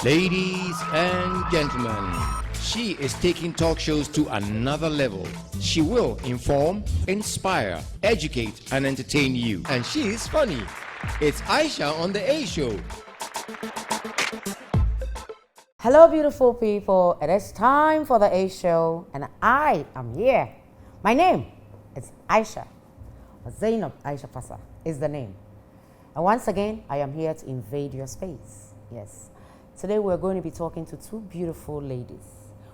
Ladies and gentlemen, she is taking talk shows to another level. She will inform, inspire, educate, and entertain you. And she is funny. It's Ayesha on the A Show. Hello, beautiful people. It is time for the A Show, and I am here. My name is Ayesha. Zainab Ayesha Fasa is the name. And once again, I am here to invade your space. Yes. Today we're going to be talking to two beautiful ladies.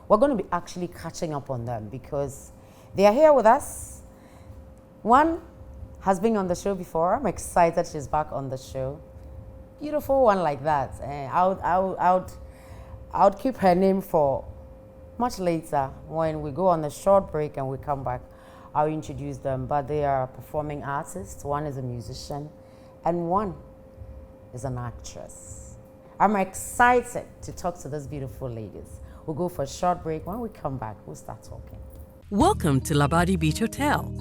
We're going to be actually catching up on them because they are here with us. One has been on the show before. I'm excited she's back on the show. Beautiful one like that. I would keep her name for much later when we go on a short break and we come back. I'll introduce them, but they are performing artists. One is a musician and one is an actress. I'm excited to talk to these beautiful ladies. We'll go for a short break. When we come back, we'll start talking. Welcome to Labadi Beach Hotel.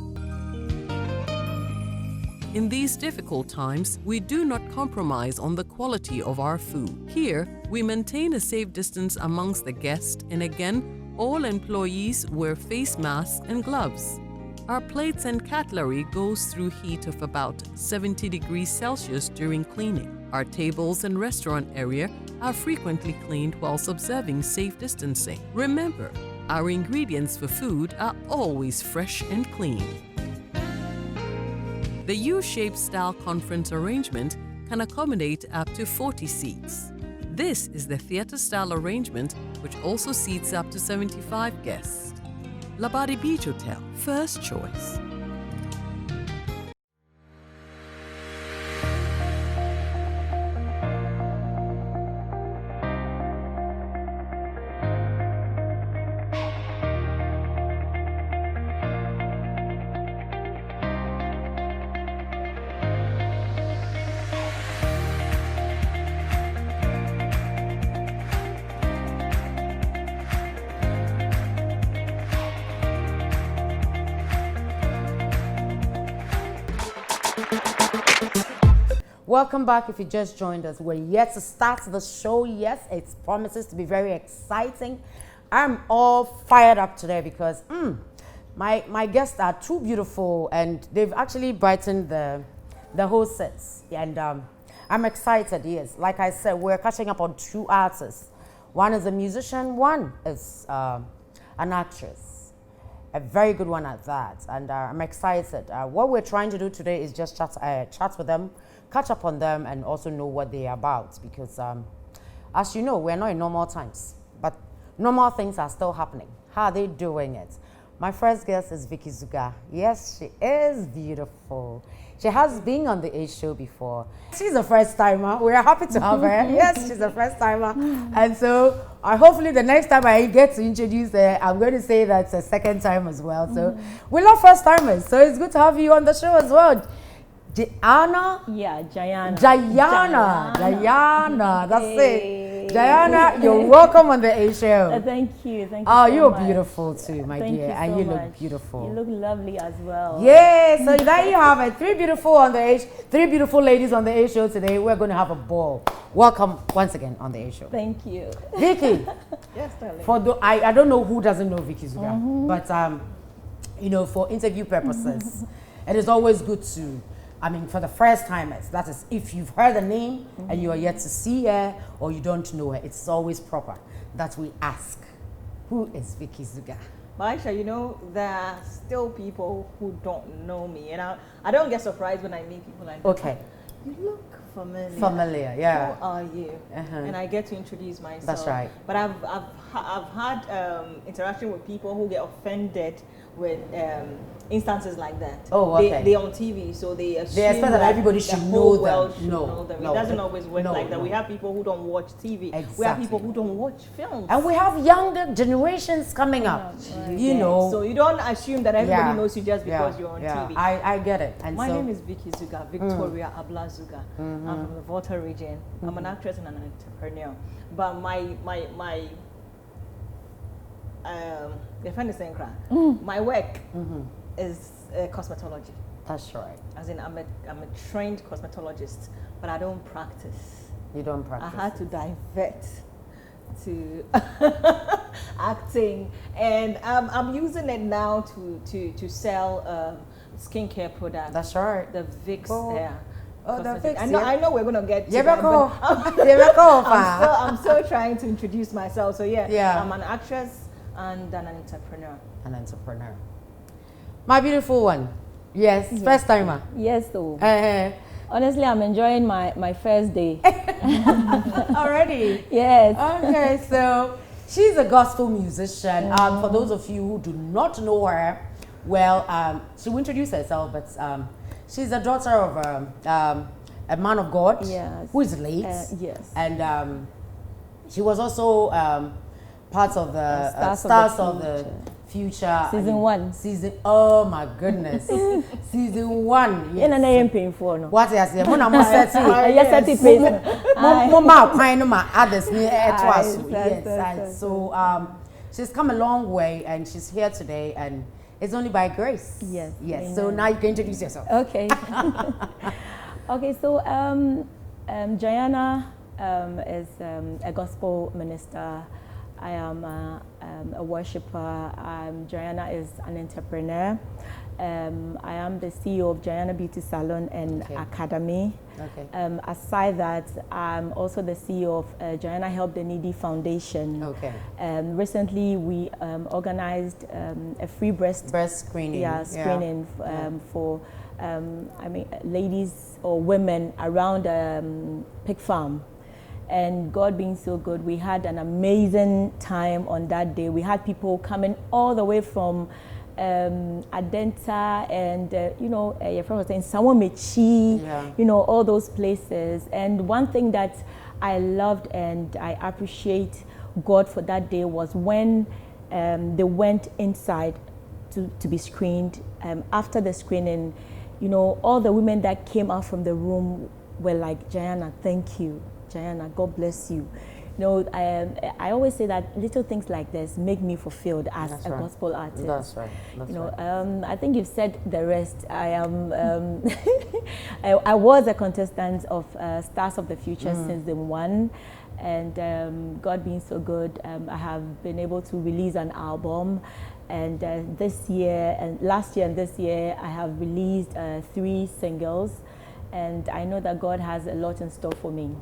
In these difficult times, we do not compromise on the quality of our food. Here, we maintain a safe distance amongst the guests, and again, all employees wear face masks and gloves. Our plates and cutlery goes through heat of about 70 degrees Celsius during cleaning. Our tables and restaurant area are frequently cleaned whilst observing safe distancing. Remember, our ingredients for food are always fresh and clean. The U-shaped style conference arrangement can accommodate up to 40 seats. This is the theatre-style arrangement, which also seats up to 75 guests. Labadi Beach Hotel, first choice. Welcome back. If you just joined us, we're yet to start the show. Yes, it promises to be very exciting. I'm all fired up today because my guests are too beautiful and they've actually brightened the whole sets. And I'm excited, yes. Like I said, we're catching up on two artists. One is a musician, one is an actress. A very good one at that. And I'm excited. What we're trying to do today is just chat with them, catch up on them, and also know what they're about. Because as you know, we're not in normal times, but normal things are still happening. How are they doing it? My first guest is Vicky Zugah. Yes, she is beautiful. She has been on the A Show before. She's a first timer. We're happy to have her. Yes, she's a first timer. And so hopefully the next time I get to introduce her, I'm going to say that's a second time as well. So we love first timers. So it's good to have you on the show as well. Jayana? Yeah, Jayana. Jayana. That's it. Jayana, you're welcome on the A Show. Thank you. Oh, so you're much. Beautiful too, my Thank dear. You and so you much. Look beautiful. You look lovely as well. Yeah, so there you have it. Three beautiful ladies on the A Show today. We're going to have a ball. Welcome once again on the A Show. Thank you. Vicky. Yes, darling. I don't know who doesn't know Vicky Zugah, but for interview purposes, it is always good to, for the first timers, that is, if you've heard the name and you are yet to see her or you don't know her, it's always proper that we ask, who is Vicky Zugah? Ayesha, there are still people who don't know me, and I don't get surprised when I meet people like that. Okay. You look familiar. Familiar, yeah. Who are you? And I get to introduce myself. That's right. But I've had interaction with people who get offended with instances like that. Oh, okay. They're on TV, so they assume expect that everybody should know them. No, it doesn't always work like that. We have people who don't watch TV. Exactly. We have people who don't watch films. And we have younger generations coming up. Right. You know. So you don't assume that everybody knows you just because you're on TV. I get it. And my name is Vicky Zugah, Victoria Abla Zugah. I'm from the Volta region. I'm an actress and an entrepreneur. But my my work is cosmetology. That's right. As in, I'm a trained cosmetologist, but I don't practice. You don't practice. I had to divert to acting, and I'm using it now to sell skincare products. That's right. The Vicks Oh. there. Oh, the Cosmetic. Vicks, I know. yeah. I know we're gonna get to Yeah, that, but I'm still trying to introduce myself. So yeah, I'm an actress and an entrepreneur. An entrepreneur. My beautiful one. Yes, first timer. Yes, though. Uh, Honestly, I'm enjoying my first day. already. Yes. Okay, so she's a gospel musician. For those of you who do not know her, well, she will introduce herself, but she's a daughter of a man of God, Yes. who is late. Yes. And she was also part of the Stars of the Future. Season 1. Season, oh my goodness. Season 1. Yes. Yes. Painful. What is it? Mona mo seti. Yes, it is. Mo ma kwan no ma others ni Yes, yes. So she's come a long way and she's here today and it's only by grace. Yes. Yes. So now you can introduce yourself. Okay. Okay, so Jayana is a gospel minister. I am a worshiper. Jayana is an entrepreneur. I am the CEO of Jayana Beauty Salon and Academy. Okay. Aside that, I'm also the CEO of Jayana Help the Needy Foundation. Okay. Recently, we organized a free breast screening. Yeah, screening for ladies or women around Pig Farm. And God being so good, we had an amazing time on that day. We had people coming all the way from Adenta and your friend was saying Sawamechi, all those places. And one thing that I loved and I appreciate God for that day was when they went inside to be screened. After the screening, all the women that came out from the room were like, Jayana, thank you. Jayana, God bless you. I always say that little things like this make me fulfilled as a gospel artist. That's right. I think you've said the rest. I am. I was a contestant of Stars of the Future season 1, and God being so good, I have been able to release an album. And this year, and last year, and this year, I have released 3 singles, and I know that God has a lot in store for me.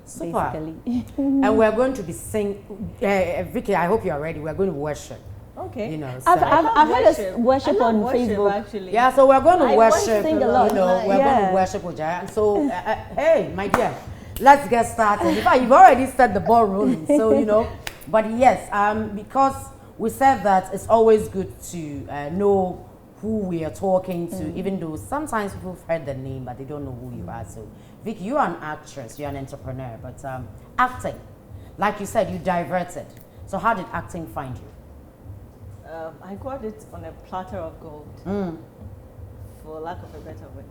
Super. Basically. And we're going to be singing. Vicky, I hope you're ready. We're going to worship. Okay. So. I've heard us worship on Facebook. Actually. Yeah, so we're going to worship. Sing a lot. We're going to worship with Jaya. So, hey, my dear, let's get started. In fact, you've already set the ball rolling. So, but yes, because we said that it's always good to know who we are talking to, even though sometimes people have heard the name, but they don't know who you are. So, Vicky, you are an actress, you're an entrepreneur, but acting, like you said, you diverted. So how did acting find you? I got it on a platter of gold, for lack of a better word.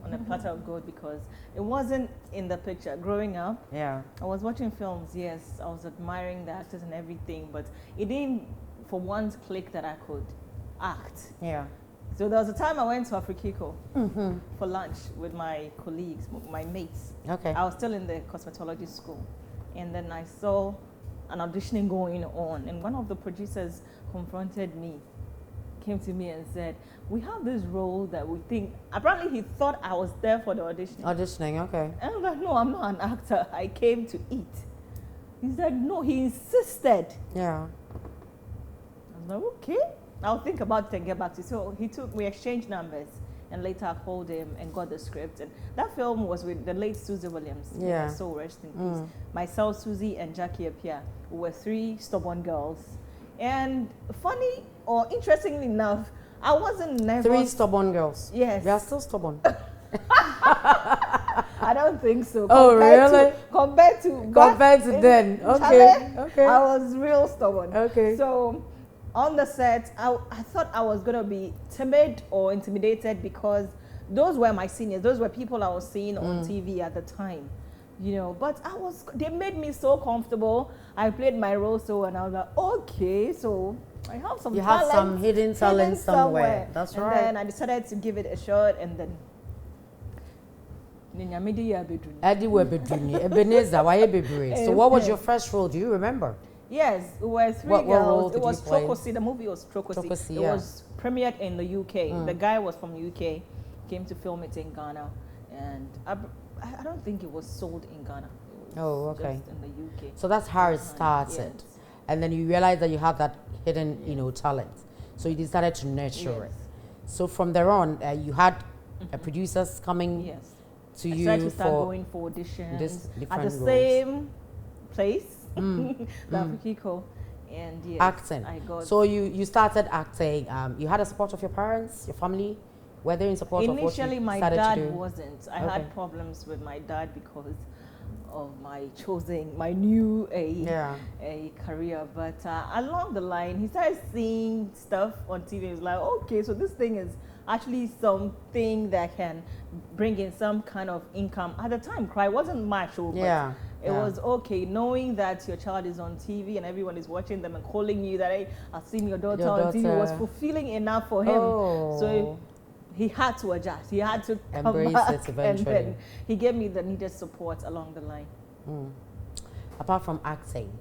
On a platter of gold, because it wasn't in the picture. Growing up, I was watching films, yes, I was admiring the actors and everything, but it didn't for once click that I could act. Yeah. So there was a time I went to Afrikiko for lunch with my colleagues, my mates. Okay. I was still in the cosmetology school. And then I saw an auditioning going on. And one of the producers confronted me, came to me and said, we have this role that we think, apparently he thought I was there for the audition. Auditioning, okay. And I was like, no, I'm not an actor. I came to eat. He said, no, he insisted. Yeah. I was like, okay. I'll think about it and get back to you. So we exchanged numbers, and later I called him and got the script. And that film was with the late Susie Williams. Yeah. So rest in peace. Myself, Susie, and Jackie Apia. We were 3 stubborn girls. And funny or interestingly enough, I wasn't nervous. 3 stubborn girls. Yes. They are still stubborn. I don't think so. Oh, really? Compared to then. Okay. Okay. I was real stubborn. Okay. So on the set, I thought I was going to be timid or intimidated because those were my seniors. Those were people I was seeing on TV at the time, but they made me so comfortable. I played my role and I was like, okay, so I have some talent. You have some hidden talent somewhere. That's right. And then I decided to give it a shot, and then Eddie Webeduni, Ebenezer, why Ebebre? So what was your first role? Do you remember? Yes, it was three What role girls. did It was you play? Trokosi. The movie was Trokosi. Trokosi, It yeah. was premiered in the UK. The guy was from UK, came to film it in Ghana, and I don't think it was sold in Ghana. It was Oh, okay. just in the UK. So that's how it started. Yes. And then you realized that you had that hidden, talent. So you decided to nurture it. So from there on, you had producers coming Yes. to I you tried to start for going for auditions at different the roles. same place, that Vicky. And yes, Acting. I got. So you started acting. You had the support of your parents, your family. Were they in support of what you Initially, my decided to dad do? wasn't. I Okay. had problems with my dad because of my new a career. But along the line, he started seeing stuff on TV. He was like, okay, so this thing is actually something that can bring in some kind of income. At the time, cry wasn't much, but it was okay knowing that your child is on TV and everyone is watching them and calling you that, hey, I've seen your daughter on TV. Was fulfilling enough for him. Oh. So he had to adjust. He had to Embrace come back, it eventually. and then he gave me the needed support along the line. Apart from acting,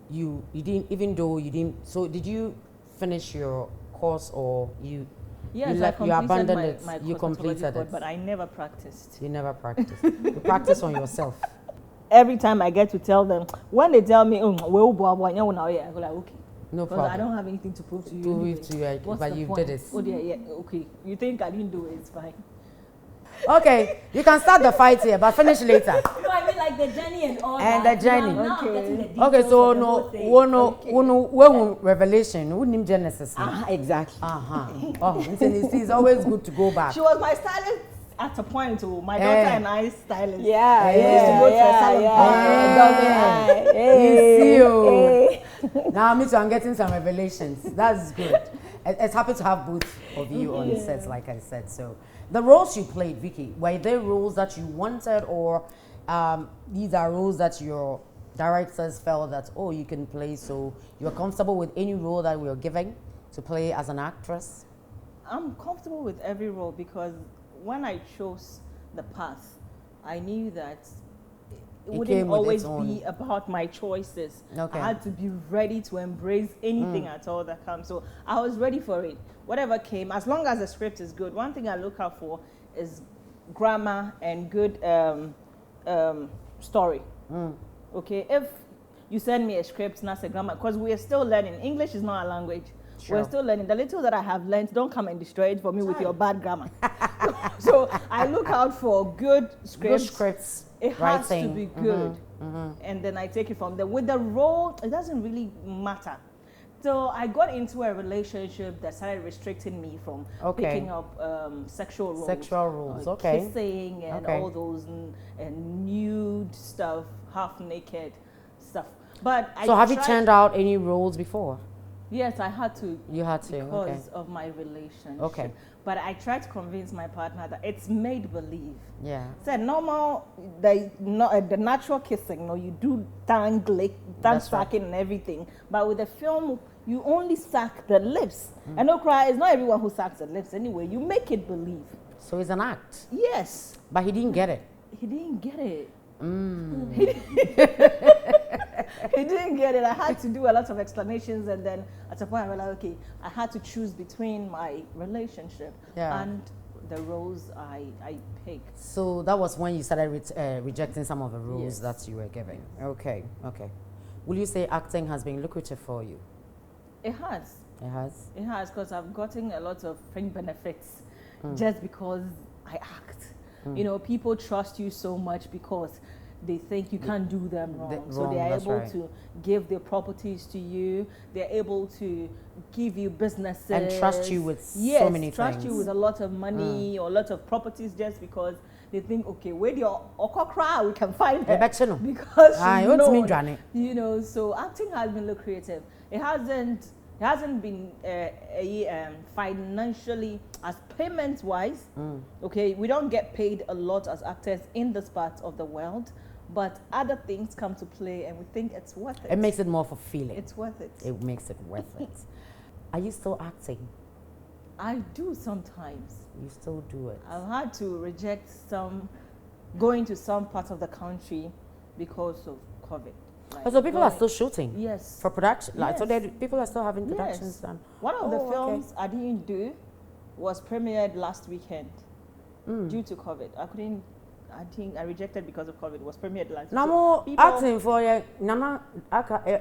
you didn't, even though you didn't. So did you finish your course or you? Yes, you left, I you abandoned completed it. my You cosmetology completed course, it. but I never practiced. You never practiced. You practice on yourself. Every time I get to tell them, when they tell me, well, I go like, okay. No Because problem. I don't have anything to prove to you. Prove anyway. it to you, What's but the you point? did it. Oh dear, yeah, okay. You think I didn't do it? It's fine. Okay, you can start the fight here, but finish later. No, I mean like the journey and all And that. the journey. Now I'm Okay. getting the details Okay, so of the no, whole thing. Revelation, who named Genesis? Exactly. Oh, it's always good to go back. She was my stylist at a point, too. My daughter and I stylist. Yeah, We used to go to a salon. You see, oh. Now, me too, I'm getting some revelations. That's good. It's happy to have both of you on sets, like I said. So, the roles you played, Vicky, were they roles that you wanted, or these are roles that your directors felt that, oh, you can play, so you're comfortable with any role that we are giving to play as an actress? I'm comfortable with every role because when I chose the path, I knew that it It came wouldn't with always its own- be about my choices. Okay. I had to be ready to embrace anything at all that comes. So I was ready for it. Whatever came, as long as the script is good. One thing I look out for is grammar and good story. Okay, if you send me a script, not a grammar, because we are still learning. English is not a language. Sure. We're still learning. The little that I have learned, don't come and destroy it for me with your bad grammar. So I look out for good scripts. Good scripts, It has to writing. be good. And then I take it from there. With the role, it doesn't really matter. So I got into a relationship that started restricting me from Okay. picking up sexual roles. Sexual roles, okay. Kissing and Okay. all those and nude stuff, half naked stuff. But So have you tried- turned out any roles before? Yes, I had to. You had to, okay. Because of my relationship. Okay. But I tried to convince my partner that it's made believe. Yeah. Said normal, the natural kissing, you do tongue That's sucking and everything. But with the film, you only suck the lips. And no cry, it's not everyone who sucks the lips anyway. You make it believe. So it's an act, Yes. but he didn't get it. He didn't get it. He didn't get it. I had to do a lot of explanations, and then at a point I realized, okay, I had to choose between my relationship and the roles I picked. So that was when you started rejecting some of the roles Yes. that you were given. Okay, okay. Will you say acting has been lucrative for you? It has. It has. It has, because I've gotten a lot of fringe benefits just because I act. People trust you so much because they think you can't do them wrong. So they are that's able right. to give their properties to you. They're able to give you businesses. And trust you with yes, so many trust things. you with a lot of money or a lot of properties just because they think, okay, where your okokra, we can find her. bet you know. Because Ah, she's you want me known. Johnny? So acting has been lucrative. It hasn't been financially, as payment wise. Okay, we don't get paid a lot as actors in this part of the world, but other things come to play, and we think it's worth it. It makes it more fulfilling. It's worth it. It makes it worth it. Are you still acting? I do sometimes. You still do it. I've had to reject going to some parts of the country because of COVID. Like So people are still shooting? Yes. For production? Like, Yes. so people are still having productions Yes. done? One of the Oh, okay. films I didn't do was premiered last weekend due to COVID. I think I rejected because of COVID. It was premiered last Now, week. more People acting for you, Nana,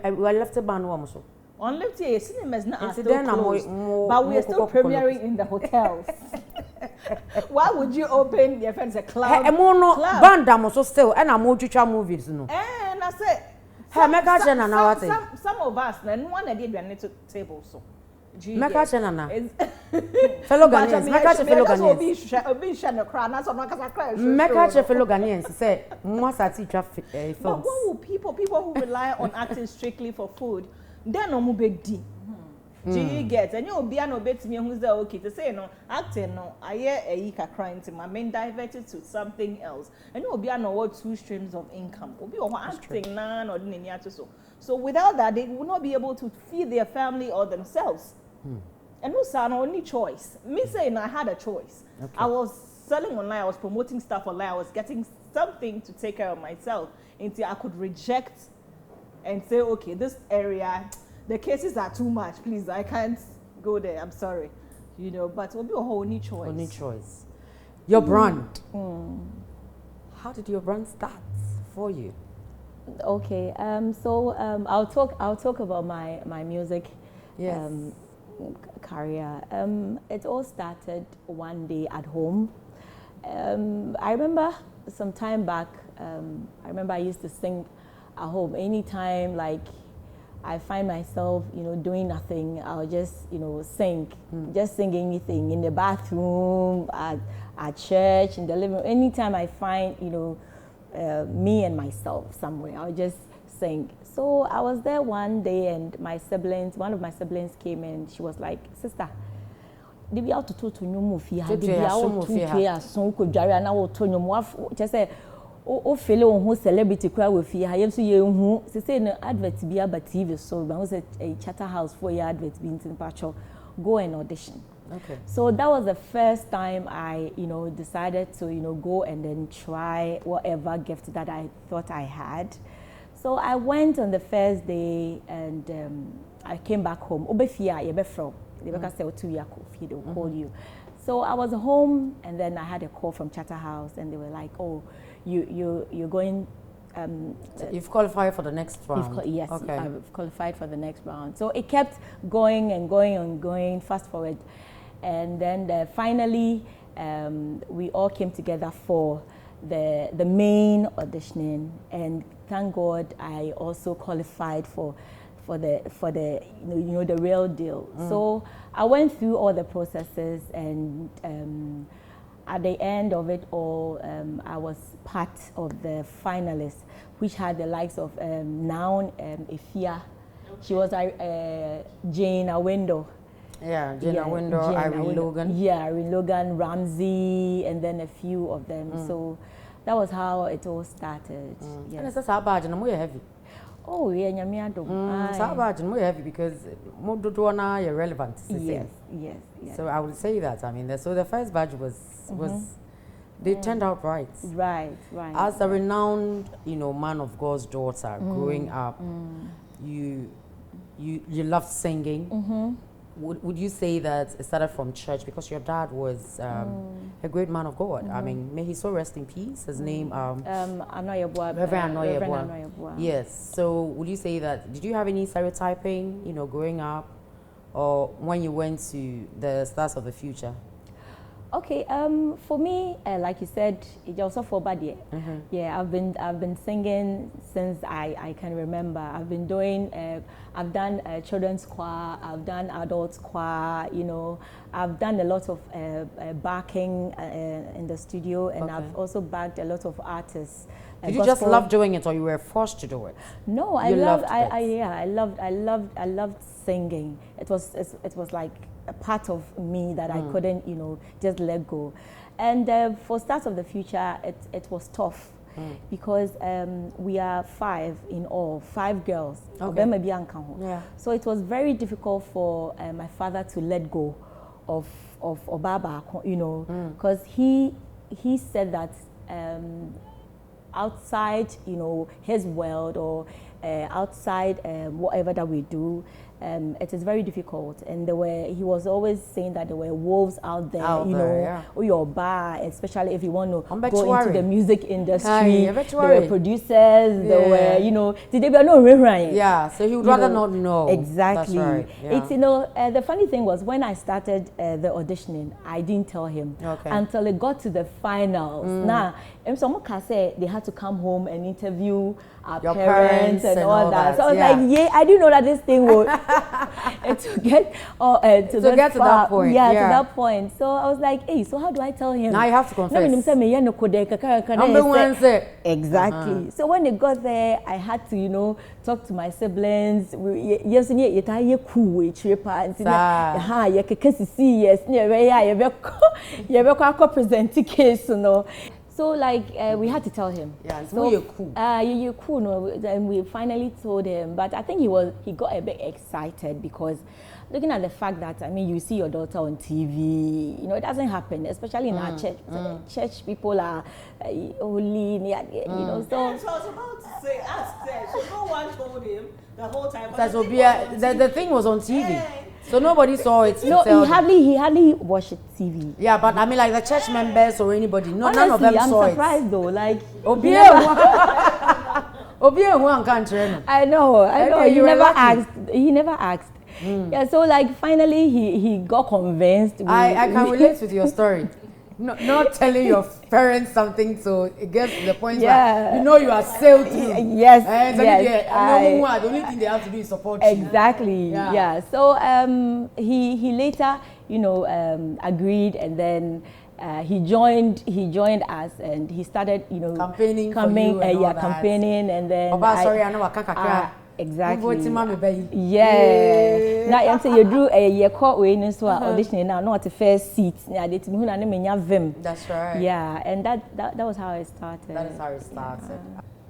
we left the band one so. on left here, cinemas now are It's still then closed, more- but we more are still Coca-Cola. premiering in the hotels. Why would you open your friends a club? Hey, no club? band am so still, and I'm more movies, no. And I said, Meka che Nana what thing? some of us, then one idea we are to table so. Meka che Nana. It's- Fellow But Ghanaians, Meka che fellow Ghanaians. Obi share no crown, that's what I cry. Meka che fellow Ghanaians say, most are teacher But films. what will people who rely on acting strictly for food, they're no more big D. Do you get? And you'll be an obey to me who's the okay to say no acting no. I hear a ika crying to my main diverted to something else, and you'll be an what 2 streams of income. Will be acting none or any so. So without that, they will not be able to feed their family or themselves. And no son only choice. Me saying I had a choice. Okay. I was selling online. I was promoting stuff online. I was getting something to take care of myself until I could reject and say, okay, this area, the cases are too much. Please, I can't go there. I'm sorry. You know, but it will be a whole new choice. Only choice. Your brand. How did your brand start for you? Okay, I'll talk about my music Yes. career. It all started one day at home. I remember some time back. I remember I used to sing at home anytime. Like I find myself, doing nothing. I'll just, sing, just sing anything in the bathroom, at church, in the living room. Anytime I find, me and myself somewhere, I'll just sing. So I was there one day, and one of my siblings came in. She was like, "Sister, did we out to nyumu fi ha? Did we out to so ko dware na wo to nyumu just say o feel on celebrity crowd with fi ha yem so ye hu say no advert bi aba TV so but was a chatter house for your advert bi in patcho go and audition." Okay. So that was the first time I, decided to, go and then try whatever gift that I thought I had. So I went on the first day, and I came back home. They will call you. So I was home, and then I had a call from Charterhouse, and they were like, "Oh, you're going." So you've qualified for the next round. Yes, okay. I've qualified for the next round. So it kept going and going and going. Fast forward, and then finally we all came together for the main auditioning, and thank God I also qualified for the the real deal. So I went through all the processes, and at the end of it all, I was part of the finalists, which had the likes of Noun, Ifia. She was Jane Awendo. Yeah, Jane Awendo, Irene Logan. Yeah, Irene Logan, Ramsey, and then a few of them. So that was how it all started. Yes. And it's just how bad, and more heavy. Oh yeah, nyamiado. It's how bad and more heavy because more do na you're relevant. Yes. So I would say that. I mean, so the first badge was they turned out right. Right. As a renowned, man of God's daughter, growing up, you loved singing. Would you say that it started from church because your dad was a great man of God? I mean, may he so rest in peace. His name Reverend Anoyebwa. Yes. So would you say that? Did you have any stereotyping, growing up, or when you went to the Stars of the Future? Okay, for me, like you said, it's also for body. Yeah, I've been singing since I can remember. I've been doing, I've done children's choir, I've done adults choir. I've done a lot of backing in the studio, and I've also backed a lot of artists. Did you just love doing it, or you were forced to do it? No, I loved singing. It was like a part of me that I couldn't, just let go. And for Stars of the Future, it was tough because we are 5 in all, 5 girls. Okay. Yeah. So it was very difficult for my father to let go of Obaba, you know, because he said that outside, you know, his world or outside whatever that we do, it is very difficult. And he was always saying that there were wolves out there, you know, or your bar, especially if you want to go into the music industry. There were producers, there were, you know, did they be no rewriting? Yeah, so he would rather not know. Exactly. That's right. Yeah. It's, you know, the funny thing was when I started the auditioning, I didn't tell him until it got to the finals. Now, someone can say they had to come home and interview our parents and all that. So I was like, yeah, I didn't know that this thing would to get to that point. Yeah, to that point. So I was like, hey, so how do I tell him? Now you have to confess. Exactly. So when it got there, I had to, you know, talk to my siblings. Yes, so like we had to tell him. Yeah, so you're cool. You're cool. No, and we finally told him. But I think he got a bit excited because looking at the fact that, I mean, you see your daughter on TV, you know, it doesn't happen, especially in our church. Church people are holy, you know. So I was about to say, ask that. So no one told him the whole time. The thing was on TV. So nobody saw it. No, he hardly watched TV. Yeah, but I mean, like the church members or anybody, none of them I'm saw it. I'm surprised though. Like, I know. He never asked. Yeah, so like finally he got convinced. I can relate with your story. Not telling your parents something, so it gets to the point where you know you are sailed through. Yes, the only thing they have to do is support you. Exactly. Yeah. So he later, you know, agreed, and then he joined us, and he started, you know, campaigning, campaigning, and then. I know exactly. Yeah. Now you say you do a court way in so auditioning now, not a first seat. That's right. Yeah, and that was how it started. That is how it started.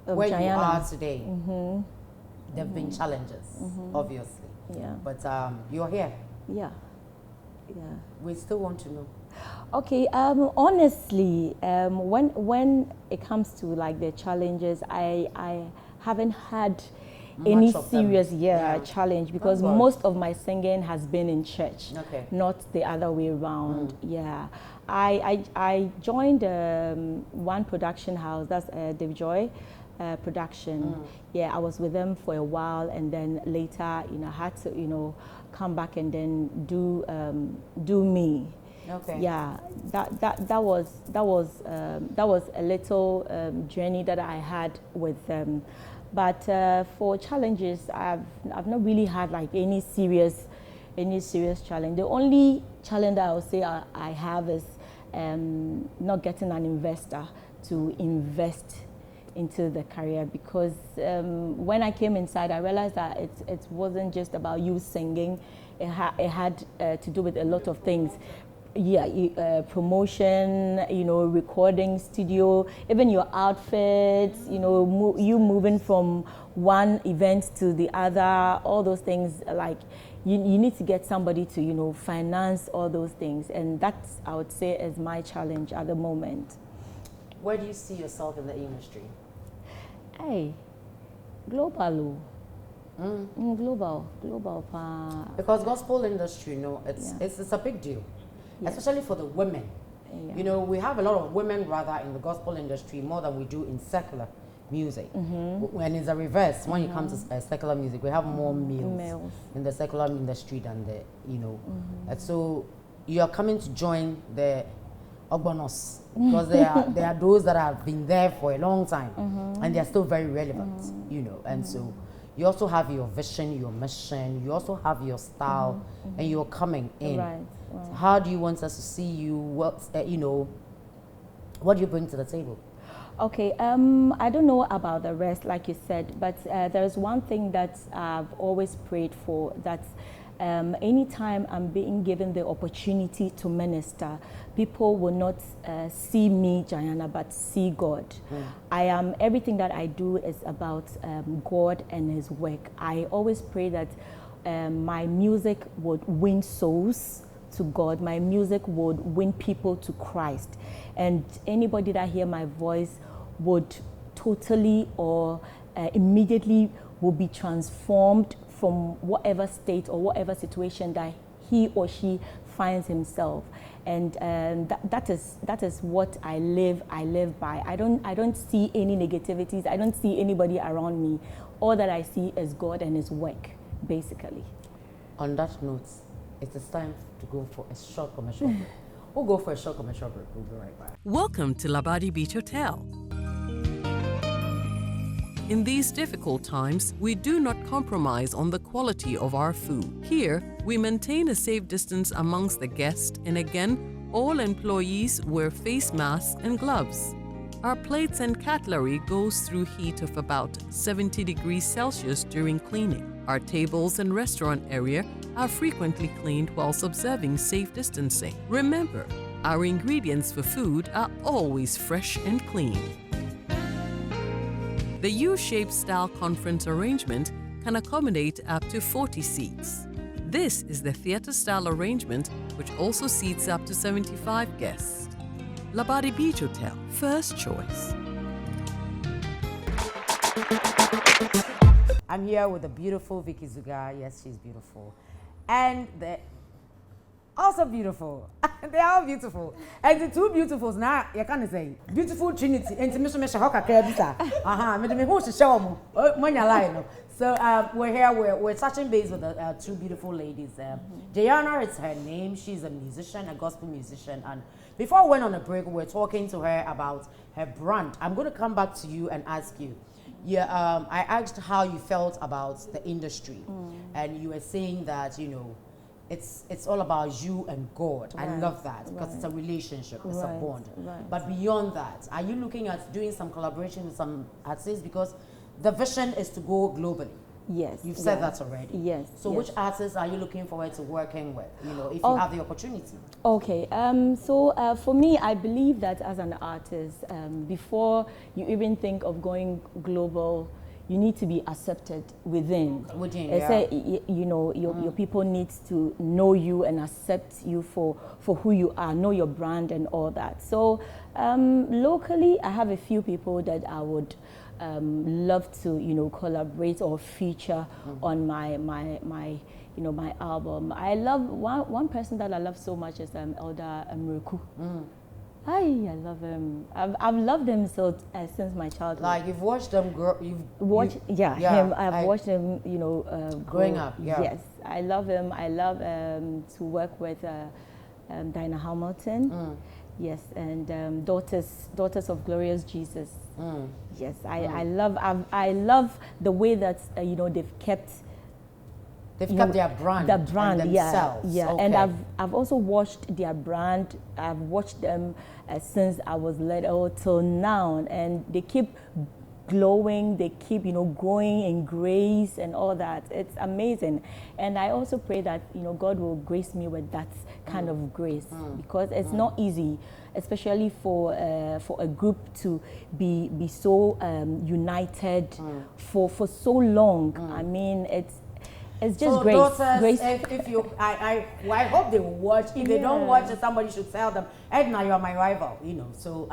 Where you are today, there have been challenges, obviously. Yeah. But you're here. Yeah. We still want to know. Okay. Honestly, when it comes to like the challenges, I haven't had any serious challenge because most of my singing has been in church, not the other way around. Yeah, I joined one production house, that's Dave Joy production. Yeah, I was with them for a while, and then later, you know, I had to, you know, come back and then do me. Okay. Yeah, that was a little journey that I had with them. But for challenges, I've not really had like any serious challenge. The only challenge that I would say I have is not getting an investor to invest into the career, because when I came inside, I realized that it wasn't just about you singing. It had to do with a lot of things. Yeah, promotion, you know, recording studio, even your outfits, you know, you moving from one event to the other, all those things, like you need to get somebody to, you know, finance all those things. And that's, I would say, is my challenge at the moment. Where do you see yourself in the industry? Hey, global. Global. Because gospel industry, you know, it's a big deal. Yes. Especially for the women. Yeah. You know, we have a lot of women rather in the gospel industry more than we do in secular music. When it's a reverse, when it comes to secular music, we have more males in the secular industry than the, you know. And so you are coming to join the Ogbonos, because there are those that have been there for a long time and they are still very relevant, you know. And so you also have your vision, your mission, you also have your style, and you're coming in. Right. So how do you want us to see you? What you know? What do you bring to the table? Okay. I don't know about the rest, like you said, but there's one thing that I've always prayed for. That anytime I'm being given the opportunity to minister, people will not see me, Jayana, but see God. Everything that I do is about God and His work. I always pray that my music would win souls to God, my music would win people to Christ. And anybody that hear my voice would totally or immediately will be transformed from whatever state or whatever situation that he or she finds himself. And that is what I live by. I don't see any negativities. I don't see anybody around me. All that I see is God and his work, basically. On that note, it is time to go for a short commercial break. We'll go for a short commercial break. We'll be right back. Welcome to Labadi Beach Hotel. In these difficult times, we do not compromise on the quality of our food. Here, we maintain a safe distance amongst the guests, and again, all employees wear face masks and gloves. Our plates and cutlery goes through heat of about 70 degrees Celsius during cleaning. Our tables and restaurant area are frequently cleaned whilst observing safe distancing. Remember, our ingredients for food are always fresh and clean. The U-shaped style conference arrangement can accommodate up to 40 seats. This is the theatre-style arrangement, which also seats up to 75 guests. Labadi Beach Hotel, first choice. I'm here with the beautiful Vicky Zugah. Yes, she's beautiful. And they're also beautiful. They are all beautiful. And the two beautifuls now, you can't say beautiful trinity. So we're here, we're touching base with the two beautiful ladies. Jayana is her name. She's a musician, a gospel musician. And before we went on a break, we were talking to her about her brand. I'm going to come back to you and ask you. Yeah, I asked how you felt about the industry, and you were saying that, you know, it's all about you and God. Right. I love that because it's a relationship, it's a bond. Right. But beyond that, are you looking at doing some collaboration with some artists? Because the vision is to go globally. Yes. You've said that already. Yes. So which artists are you looking forward to working with, you know, if you have the opportunity? Okay. For me, I believe that as an artist, before you even think of going global, you need to be accepted within. You know, your people need to know you and accept you for who you are, know your brand and all that. So locally, I have a few people that I would love to, you know, collaborate or feature on my my album. I love one person that I love so much is Elder Mreku. I love him. I've loved him since my childhood. Like you've watched them grow. Him. I've watched him, you know, growing up. Yeah. Yes, I love him. I love to work with Dinah Hamilton. Yes, and Daughters of Glorious Jesus. Yes, I love the way that you know they've kept their brand. The brand, and themselves. Yeah. Okay. And I've also watched their brand. I've watched them since I was little till now, and they keep glowing. They keep, you know, growing in grace and all that. It's amazing. And I also pray that, you know, God will grace me with that kind of grace, because it's not easy, especially for a group to be so united for so long. I mean, it's just so grace. Daughters, if you, I hope they will watch. If they don't watch, somebody should tell them, Edna, you're my rival, you know. So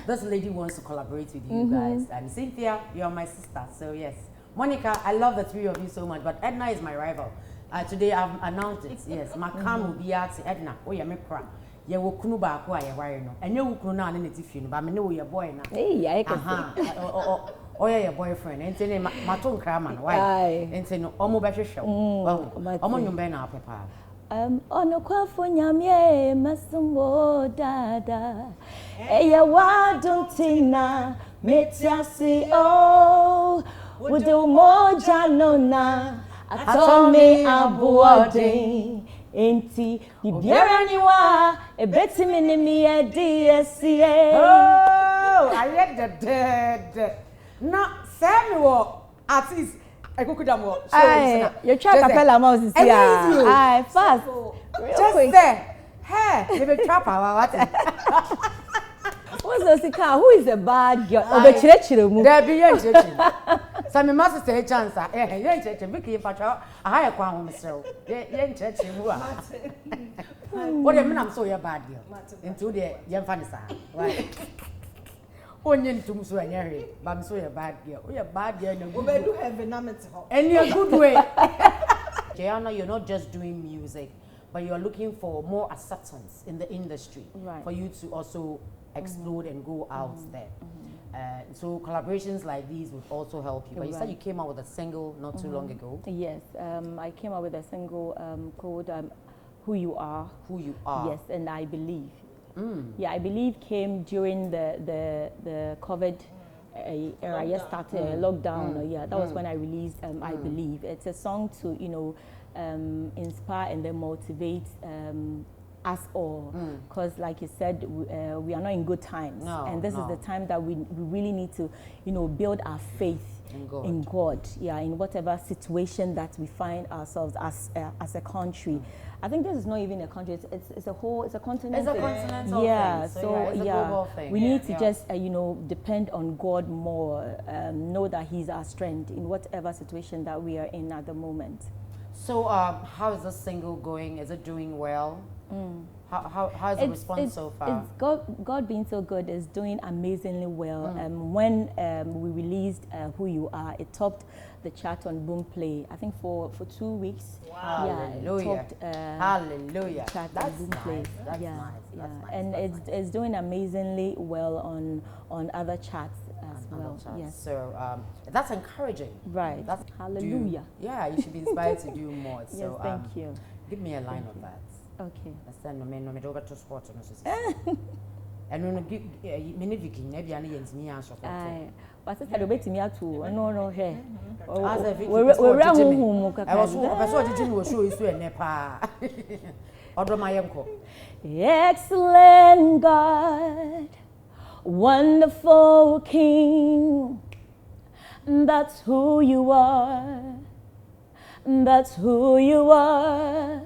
this lady wants to collaborate with you guys, and Cynthia, you're my sister. So yes, Monica, I love the three of you so much, but Edna is my rival. Today I've announced it. Yes, Makam will be at Edna. Oh yeah, me cry. Yeah, we kunu ba ko aye ware no. Enye wo kunu na ne tifi no, ba me ne wo your boy na. Hey, I can see. Oh yeah, your boyfriend. Ente ne maton krama no. Why? Ente no omo be hwehwe. Omo nyumbe na apepa. Ono kwafo nyamye masumbo dada. Eya waduntina metiasi o. Wudu moja nona. Atomi abuode. Enti bibiara niwa ebeti minimi ediesie. Oh, I like the dead. Now, Samuel, artist, I could do more. You try capella mouse is here. Aye, fast. Just there. Hey, they be trap our what? What's the car? Who is a bad girl? There be Some must say a chance. Yeah, Vicky, but a higher qualm, so. Yeah, church, what a man, I'm so your bad girl. Into the young fanny side. Right. Onion to so a Harry, but I'm so your bad girl. We are bad girl. We do have a number. And you're good way. Jayana, you're not just doing music, but you're looking for more acceptance in the industry for you to also explode and go out there. So collaborations like these would also help you. But you said you came out with a single not too long ago. Yes, I came out with a single called Who You Are. Who You Are. Yes, and I Believe. Yeah, I Believe came during the COVID era. Yes, started lockdown. Yeah, that was when I released I Believe. It's a song to, you know, inspire and then motivate us all, because like you said, we are not in good times, and this is the time that we really need to, you know, build our faith in God. Yeah, in whatever situation that we find ourselves as a country. I think this is not even a country; it's a whole, it's a continent. It's a continental yeah, thing. so it's a global thing. We need to just you know, depend on God more, know that He's our strength in whatever situation that we are in at the moment. So how is this single going? Is it doing well? How is the response so far? God being so good is doing amazingly well. When we released Who You Are, it topped the chart on Boomplay, I think for 2 weeks. Wow. Yeah, Hallelujah. it topped, Hallelujah. chart That's on Boomplay. nice. That's yeah, nice. yeah. That's nice. And That's it's doing amazingly well on other charts as well. Yes. So that's encouraging. Right. That's Hallelujah. Yeah, you should be inspired to do more. Yes, So thank you. give me a line of that. Okay. Let's send no over to sports and when give many Vicky, maybe I need to me answer. But I said, wait me out to no hair. We're around home. I was Jim will show you to a nepa. Order my uncle. Excellent God, wonderful King, that's who you are. That's who you are.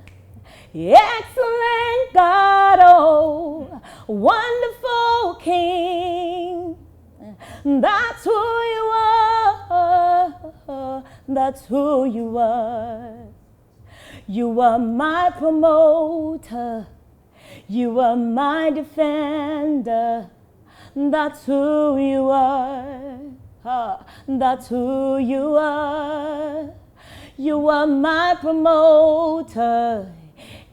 Excellent God, oh, wonderful King. That's who you are. That's who you are. You are my promoter. You are my defender. That's who you are. That's who you are. You are my promoter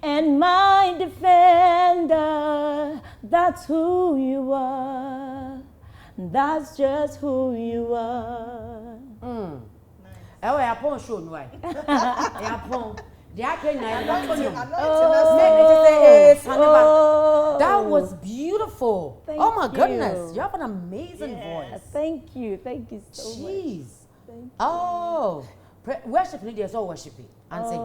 and my defender. That's who you are. That's just who you are. Oh, I upon show no way. That was beautiful. Oh my goodness, you have an amazing voice. Thank you so much. Jeez. Oh. Worship leaders all worshiping and say,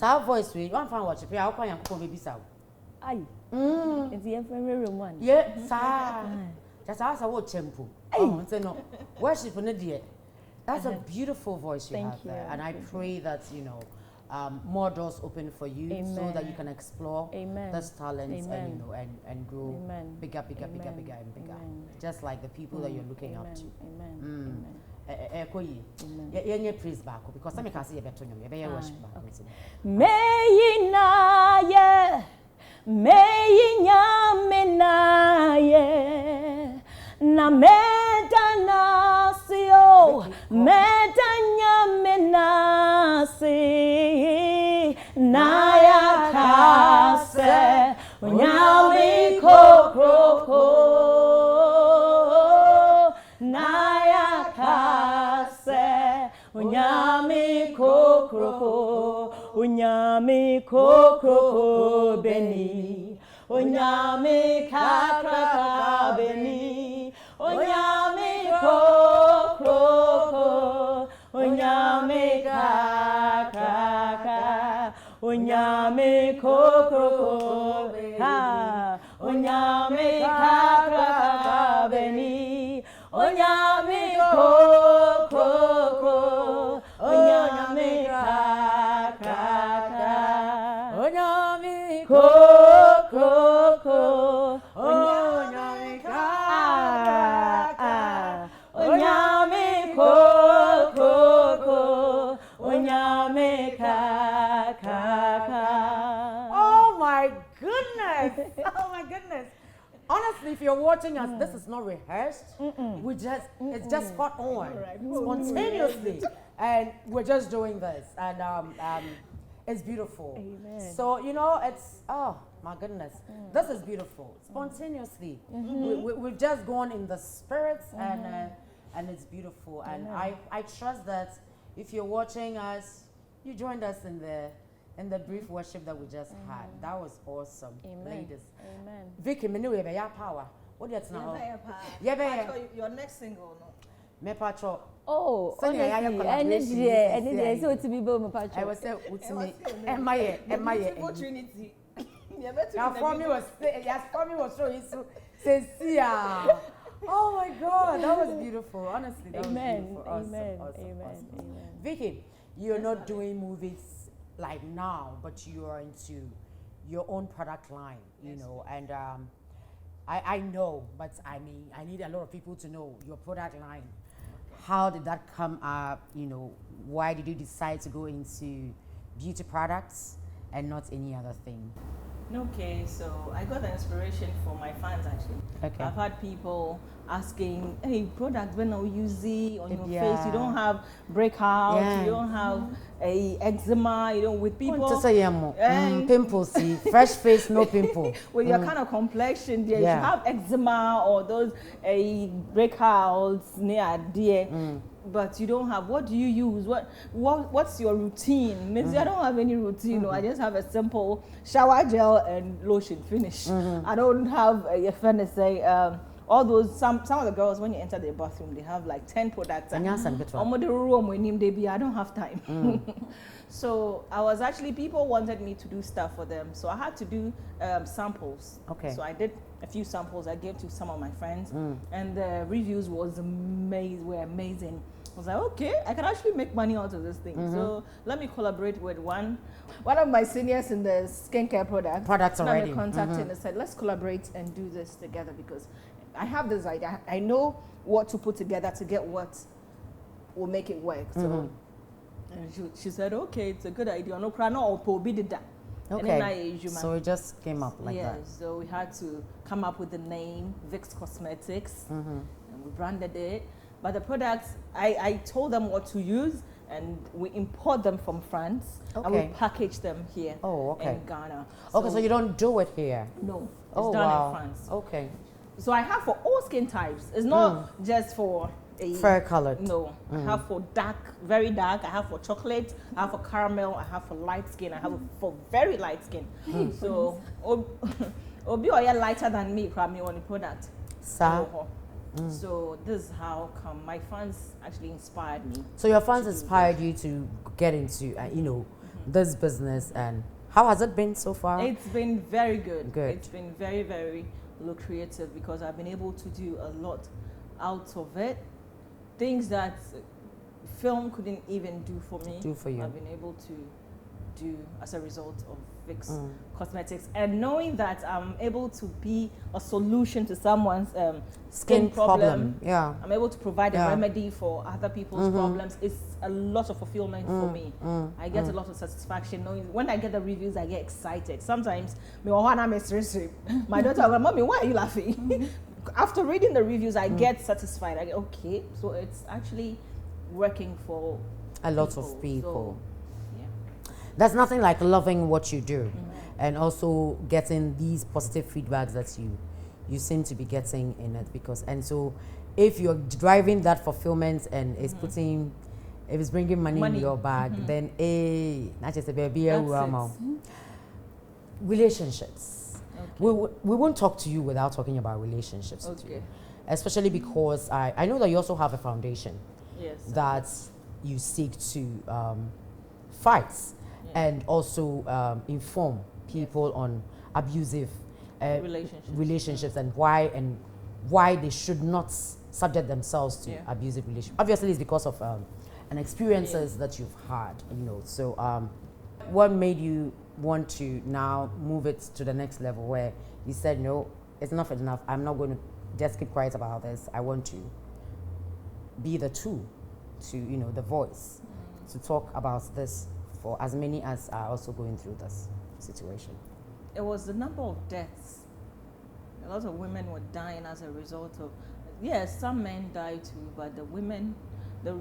"Sound voice we one fan worship. How can you come baby sound?" Aye. It's the inferior one. Yeah, sir. Just ask what tempo. Oh, say no. Worship leader. That's a beautiful voice you have there, and I pray that you know more doors open for you, so that you can explore this talents and you know and grow bigger, and bigger. Just like the people that you're looking up to. Amen. Yeah, praise back because some can see a better name. You worship back. May na medanasio medanya menasi naya kase unyami kokroko naya kase unyami kokroko beni unyami kakraka beni unyami kokroko unyami kakraka unyami kokroko ha unyami kakraka beni unyami kokroko unyami kakraka unyami kokroko unyami kakraka unyami kokroko honestly, if you're watching us, this is not rehearsed. We just, it's just spot on, spontaneously, and we're just doing this, and it's beautiful. Amen. So you know, it's my goodness, this is beautiful. Spontaneously, we've just gone in the spirits, and it's beautiful. And I trust that if you're watching us, you joined us in the brief worship that we just had. That was awesome, ladies. Amen. Vicky, me know you have power. What do you know? Yeah, your next single, no. Me patro. Oh, Send your honestly, collaboration. so to be both my I was saying, what's me? Am I? Trinity. Now for me was so easy. Says oh my God, that was beautiful. Honestly, that was beautiful. Awesome. Vicky, you're not doing movies like now, but you are into your own product line, you know, and I know, but I mean, I need a lot of people to know your product line. How did that come up? You know, why did you decide to go into beauty products and not any other thing? Okay, so I got the inspiration from my fans actually. Okay. I've had people asking, hey, product when you use it on your Yeah. face, you don't have breakouts, Yeah. you don't have a eczema, you know, with people. To say pimples, see, fresh face, no pimple. With your kind of complexion, there, Yeah. if you have eczema or those breakouts near there, but you don't have, what do you use? What's your routine? Means I don't have any routine. I just have a simple shower gel and lotion, finish. I don't have a say all those, some of the girls, when you enter their bathroom, they have like 10 products. I don't have time. So I was actually, people wanted me to do stuff for them. So I had to do samples. Okay. So I did a few samples. I gave to some of my friends, and the reviews were amazing. I was like, okay, I can actually make money out of this thing. So let me collaborate with one of my seniors in the skincare products already. I contacted and said, let's collaborate and do this together, because I have this idea. I know what to put together to get what will make it work. So and she said, okay, it's a good idea. No, Okay. So it just came up like that. So we had to come up with the name Vic's Cosmetics, and we branded it. But the products, I told them what to use, and we import them from France, and we package them here in Ghana. Okay, so you don't do it here? No, it's done in France. Okay. So I have for all skin types. It's not just for a fair colored. No, I have for dark, very dark. I have for chocolate. I have for caramel. I have for light skin. I have for very light skin. So, Obi or lighter than me, probably on the product. So this is how come my fans actually inspired me. So your fans inspired you to get into, this business, and how has it been so far? It's been very good. Good. It's been very, very lucrative, because I've been able to do a lot out of it. Things that film couldn't even do for me. Do for you. I've been able to do as a result of Vic's Cosmetics, and knowing that I'm able to be a solution to someone's skin problem. Yeah. I'm able to provide a remedy for other people's problems. It's a lot of fulfillment for me. I get a lot of satisfaction knowing when I get the reviews. I get excited. Sometimes my daughter will, Mommy, why are you laughing? After reading the reviews, I get satisfied. I get, okay, so it's actually working for a lot of people. So, yeah. There's nothing like loving what you do, and also getting these positive feedbacks that you seem to be getting in it, and so if you're driving that fulfillment and it's if it's bringing money in your bag, then not just a baby, relationships. Okay. We won't talk to you without talking about relationships with you, especially because I know that you also have a foundation that you seek to fight and also inform people on abusive relationships and why they should not subject themselves to abusive relationships. Obviously, it's because of and experiences that you've had, So, what made you want to now move it to the next level, where you said, no, it's enough. I'm not going to just keep quiet about this. I want to be the tool to, the voice to talk about this for as many as are also going through this situation. It was the number of deaths a lot of women were dying as a result of. Yes, some men died too, but the women, the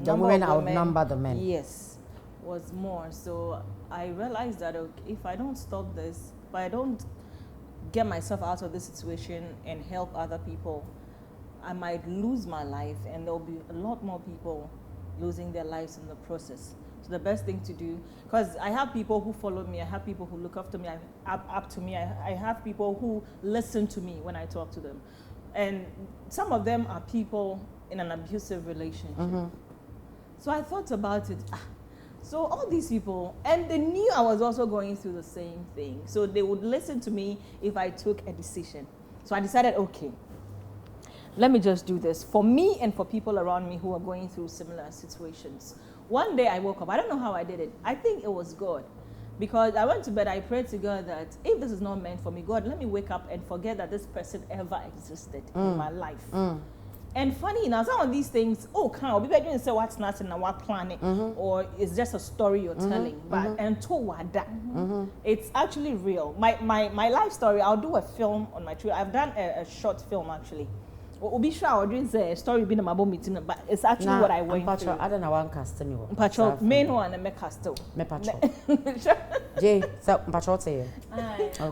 number women of outnumber the men. Yes, was more. So I realized that if I don't stop this, if I don't get myself out of this situation and help other people, I might lose my life, and there'll be a lot more people losing their lives in the process. So the best thing to do, because I have people who follow me, I have people who look up to me, up to me, I have people who listen to me when I talk to them. And some of them are people in an abusive relationship. So I thought about it. So all these people, and they knew I was also going through the same thing. So they would listen to me if I took a decision. So I decided, okay, let me just do this for me and for people around me who are going through similar situations. One day I woke up. I don't know how I did it. I think it was God. Because I went to bed, I prayed to God that if this is not meant for me, God, let me wake up and forget that this person ever existed in my life. And funny enough, some of these things, can be better to say what's not in our planet, or it's just a story you're telling. But it's actually real. My life story, I'll do a film on my children. I've done a short film actually. Obi sure dreams a story being about meeting, but it's actually what I went through. I don't know one customer. Patrol, main one and me castle. Me patrol. Jay, so patrol say.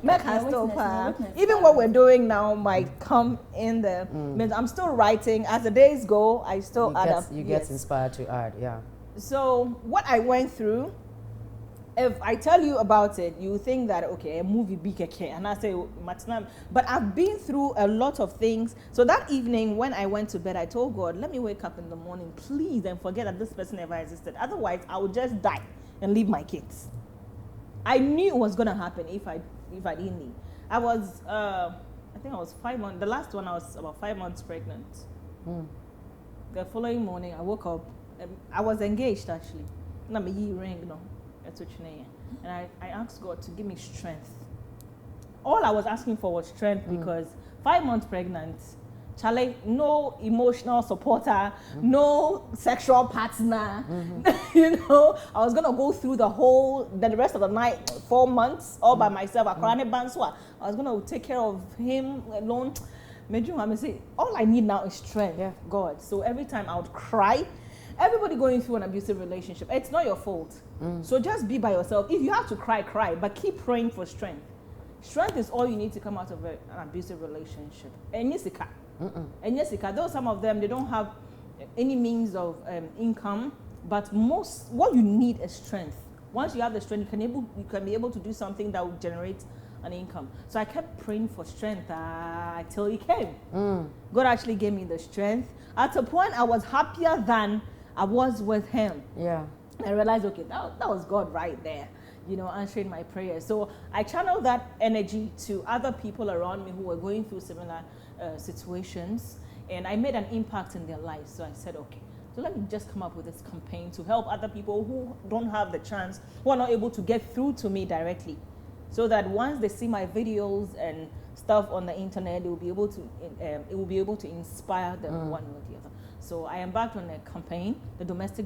Me castle pa. Even what we're doing now might come in the. I'm still writing. As the days go, I still add up. You get inspired to add, yeah. So what I went through, if I tell you about it, you think that, okay, a movie big okay, and I say, but I've been through a lot of things. So that evening when I went to bed, I told God, let me wake up in the morning, please, and forget that this person ever existed. Otherwise, I would just die and leave my kids. I knew it was going to happen if I didn't leave. I was, I think I was 5 months, the last one I was about 5 months pregnant. The following morning, I woke up, I was engaged actually. And I'm a year ring, and I asked God to give me strength. All I was asking for was strength because 5 months pregnant, Charlie, no emotional supporter, no sexual partner. I was gonna go through the rest of the night, 4 months, all by myself. I was gonna take care of him alone. All I need now is strength, God. So every time I would cry. Everybody going through an abusive relationship, it's not your fault. So just be by yourself. If you have to cry, cry, but keep praying for strength. Strength is all you need to come out of an abusive relationship. And though some of them, they don't have any means of income, but what you need is strength. Once you have the strength, you can be able to do something that will generate an income. So I kept praying for strength until it came. God actually gave me the strength. At a point, I was happier than I was with him. Yeah. I realized, okay, that was God right there, answering my prayers. So I channeled that energy to other people around me who were going through similar situations, and I made an impact in their lives. So I said, okay, so let me just come up with this campaign to help other people who don't have the chance, who are not able to get through to me directly, so that once they see my videos and stuff on the internet, they will be able to, it will be able to inspire them one way or the other. So I embarked on a campaign, the Domestic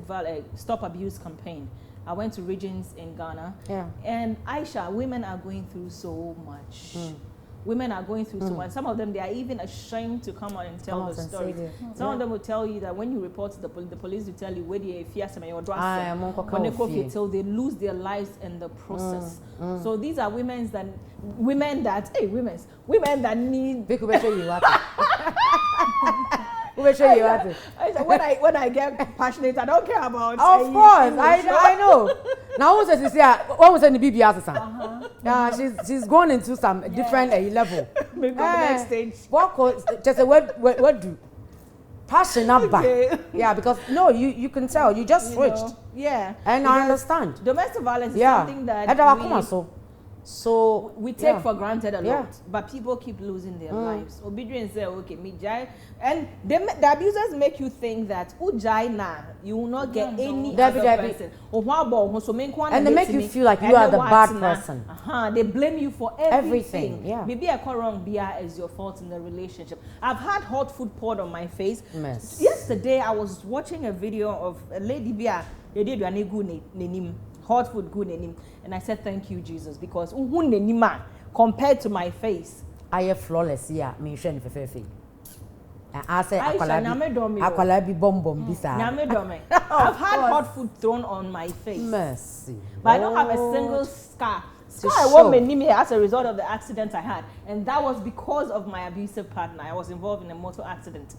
Stop Abuse campaign. I went to regions in Ghana. Yeah. And Ayesha, women are going through so much. Women are going through so much. Some of them, they are even ashamed to come out and tell the story. Some of them will tell you that when you report to the police will tell you where they fear some when they go till they lose their lives in the process. So these are women that need. When I get passionate, I don't care about. Of course, I know. Now, what was in the BBS? Yeah, she's gone into some different level. Maybe the next stage. What? Just what do? Passion up back. Yeah, because no, you can tell you just switched. Yeah, and I understand. Domestic violence is something that. So we take for granted a lot, but people keep losing their lives. Obedience say, okay, me jai, and the abusers make you think that you will not get any other person. And they make you feel like you are the bad person. They blame you for everything. Yeah. Maybe a wrong beer is your fault in the relationship. I've had hot food poured on my face. Mess. Yesterday I was watching a video of a lady beer. They did hot food good in him, and I said thank you Jesus, because compared to my face, I am flawless, yeah, me shen fefe. I say akwala bi bomb bisa. I've had hot food thrown on my face. Mercy. But I don't have a single scar. To I show. won't name me as a result of the accident I had, and that was because of my abusive partner. I was involved in a motor accident,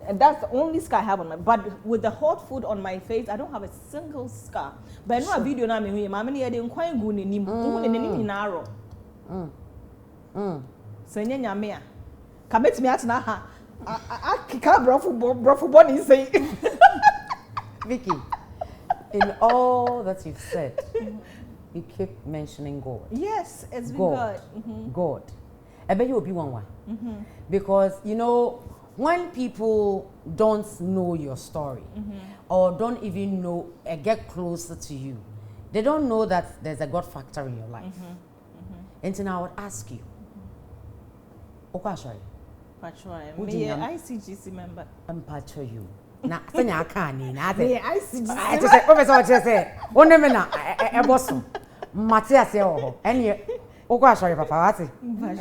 and that's the only scar I have on my. But with the hot food on my face, I don't have a single scar. But I know a video now me my many I didn't quite go ni narrow. So nyame a kabet me at na ha. I can't brofu body say. Vicky, in all that you've said, you keep mentioning God. Yes, it's God. God. I bet you will be one. Because, you know, when people don't know your story or don't even know, get closer to you, they don't know that there's a God factor in your life. And so now I would ask you, okay, sorry. Me ICGC member. I'm part of you. Na sanya aka ni na Me ade. ICGC. I just say professor what you say. Wonde me na e boso. Matias e ho. Ene okwa sorry papa what?